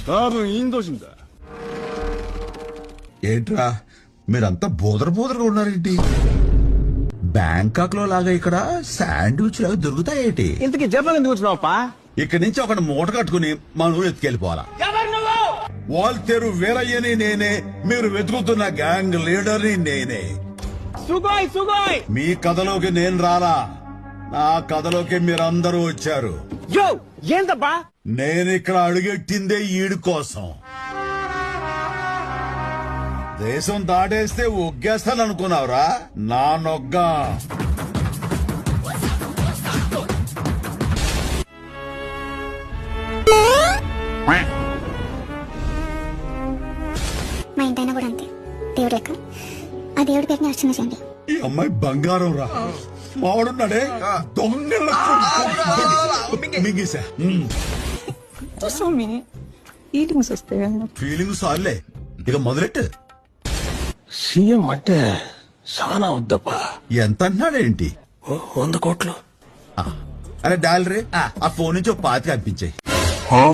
답은 인도신다. ఏంట్రా మీరంతా బోదరగా ఉన్నారేంటి? బ్యాంకాక్ లో లాగా ఇక్కడ శాండ్విచ్ లాగా దొరుకుతాయేటి? ఇంతకీ జపాన్ ఎందుకు వచ్చినావప్పా? ఇక్కడి నుంచి ఒక మూట కట్టుకుని మా నువ్వు ఎత్తుకెళ్ళిపోవాలా? వాల్తేరు వీరయ్యని నేనే, మీరు వెతుకుతున్న గ్యాంగ్ లీడర్ని నేనే. సుగోయ్ మీ కథలోకి నేను రాలా, నా కథలోకి మీరందరూ వచ్చారు. యో ఏందబ్బా? నేనిక్కడ అడుగెట్టిందే ఈడు కోసం. దేశం దాటేస్తే ఒగ్గేస్తాననుకున్నావురా? నా నొగ్గ. మా ఇంటైనా కూడా అంతే, దేవుడు లెక్క. ఆ దేవుడి పేరుని అర్చన చేయండి. ఈ అమ్మాయి బంగారం రా. మావాడున్నాడే దొంగ మింగేశా. ఫీలింగ్స్ వస్తాయి. ఫీలింగ్ సార్లే, ఇక మొదలెట్టు. సీఎం అంటే చాలా వద్దప్పా. ఎంత అన్నాడేంటి? 100 కోట్లు. అరే డాలరే, ఆ ఫోన్ నుంచి ఒక 25 కనిపించాయి.